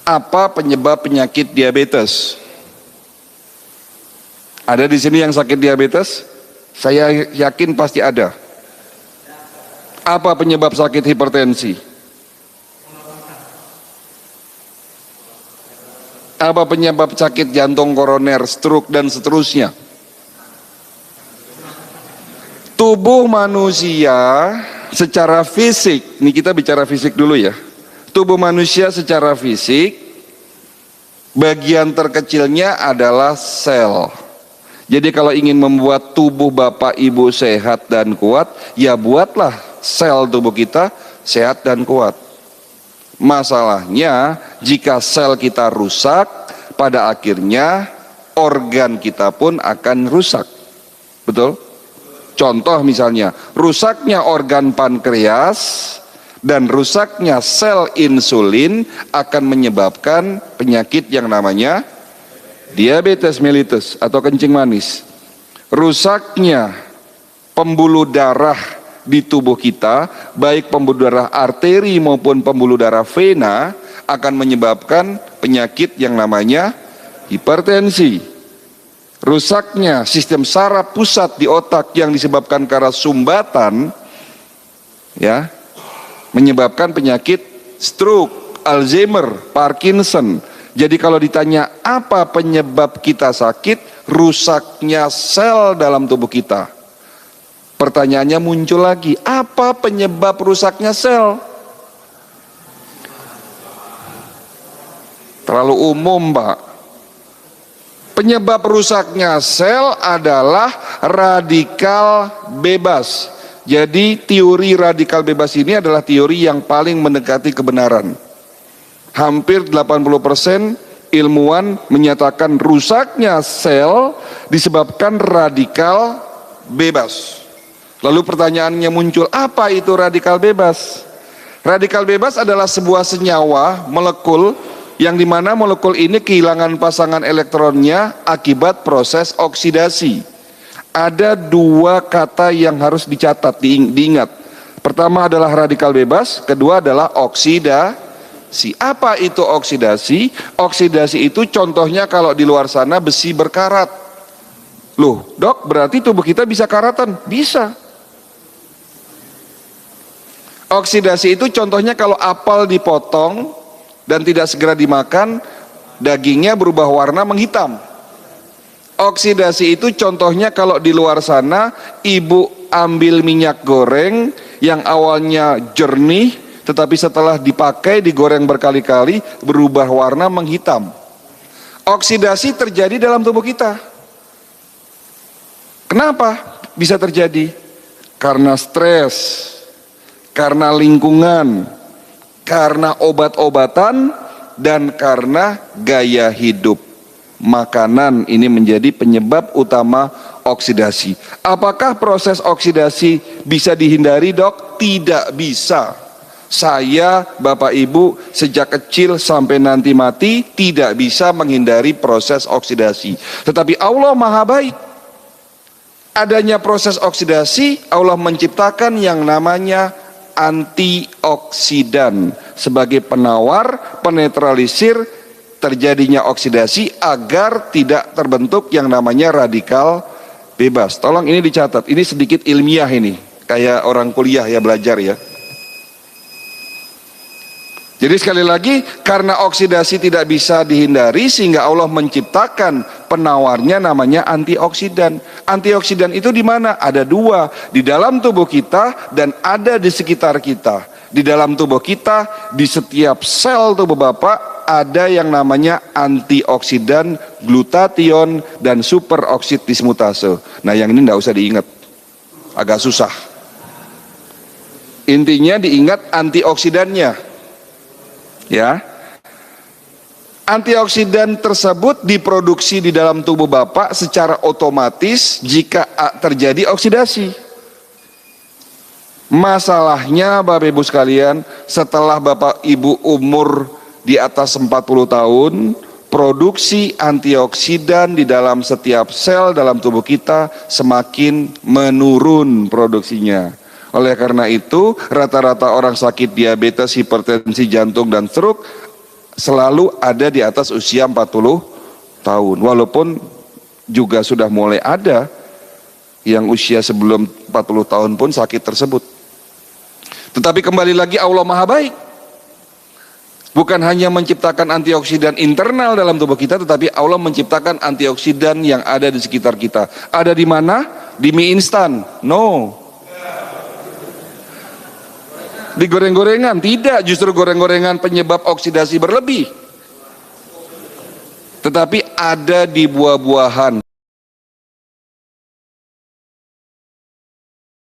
Apa penyebab penyakit diabetes? Ada di sini yang sakit diabetes? Saya yakin pasti ada. Apa penyebab sakit hipertensi? Apa penyebab sakit jantung koroner, stroke, dan seterusnya? Tubuh manusia secara fisik, ini kita bicara fisik dulu ya. Tubuh manusia secara fisik, bagian terkecilnya adalah sel. Jadi kalau ingin membuat tubuh bapak ibu sehat dan kuat, ya buatlah sel tubuh kita sehat dan kuat. Masalahnya jika sel kita rusak, pada akhirnya organ kita pun akan rusak. Betul? Contoh misalnya, rusaknya organ pankreas dan rusaknya sel insulin akan menyebabkan penyakit yang namanya diabetes mellitus atau kencing manis. Rusaknya pembuluh darah di tubuh kita, baik pembuluh darah arteri maupun pembuluh darah vena, akan menyebabkan penyakit yang namanya hipertensi. Rusaknya sistem saraf pusat di otak yang disebabkan karena sumbatan, ya, menyebabkan penyakit stroke, Alzheimer, Parkinson. Jadi kalau ditanya apa penyebab kita sakit, rusaknya sel dalam tubuh kita. Pertanyaannya muncul lagi, apa penyebab rusaknya sel? Terlalu umum, Pak. Penyebab rusaknya sel adalah radikal bebas. Jadi teori radikal bebas ini adalah teori yang paling mendekati kebenaran. Hampir 80% ilmuwan menyatakan rusaknya sel disebabkan radikal bebas. Lalu pertanyaannya muncul, apa itu radikal bebas? Radikal bebas adalah sebuah senyawa molekul yang dimana molekul ini kehilangan pasangan elektronnya akibat proses oksidasi. Ada dua kata yang harus dicatat, diingat. Pertama adalah radikal bebas, kedua adalah oksidasi. Apa itu oksidasi? Oksidasi itu contohnya kalau di luar sana besi berkarat. Loh, dok, berarti tubuh kita bisa karatan? Bisa. Oksidasi itu contohnya kalau apel dipotong dan tidak segera dimakan, dagingnya berubah warna menghitam. Oksidasi itu contohnya kalau di luar sana ibu ambil minyak goreng yang awalnya jernih tetapi setelah dipakai digoreng berkali-kali berubah warna menghitam. Oksidasi terjadi dalam tubuh kita. Kenapa bisa terjadi? Karena stres, karena lingkungan, karena obat-obatan, dan karena gaya hidup. Makanan ini menjadi penyebab utama oksidasi. Apakah proses oksidasi bisa dihindari, dok? Tidak bisa. Saya, Bapak Ibu, sejak kecil sampai nanti mati tidak bisa menghindari proses oksidasi. Tetapi Allah Maha Baik. Adanya proses oksidasi, Allah menciptakan yang namanya antioksidan sebagai penawar, penetralisir terjadinya oksidasi agar tidak terbentuk yang namanya radikal bebas. Tolong ini dicatat, ini sedikit ilmiah ini, kayak orang kuliah ya, belajar ya. Jadi sekali lagi, karena oksidasi tidak bisa dihindari sehingga Allah menciptakan penawarnya namanya antioksidan. Antioksidan itu di mana? Ada dua, di dalam tubuh kita dan ada di sekitar kita. Di dalam tubuh kita, di setiap sel tubuh Bapak ada yang namanya antioksidan, glutathione dan superoksid dismutase. Nah, yang ini enggak usah diingat. Agak susah. Intinya diingat antioksidannya. Ya, antioksidan tersebut diproduksi di dalam tubuh Bapak secara otomatis jika terjadi oksidasi. Masalahnya Bapak Ibu sekalian, setelah Bapak Ibu umur di atas 40 tahun, produksi antioksidan di dalam setiap sel dalam tubuh kita semakin menurun produksinya. Oleh karena itu, rata-rata orang sakit diabetes, hipertensi, jantung, dan stroke selalu ada di atas usia 40 tahun. Walaupun juga sudah mulai ada yang usia sebelum 40 tahun pun sakit tersebut. Tetapi kembali lagi, Allah Maha Baik. Bukan hanya menciptakan antioksidan internal dalam tubuh kita, tetapi Allah menciptakan antioksidan yang ada di sekitar kita. Ada di mana? Di mie instan? No. Di goreng-gorengan? Tidak, justru goreng-gorengan penyebab oksidasi berlebih. Tetapi ada di buah-buahan.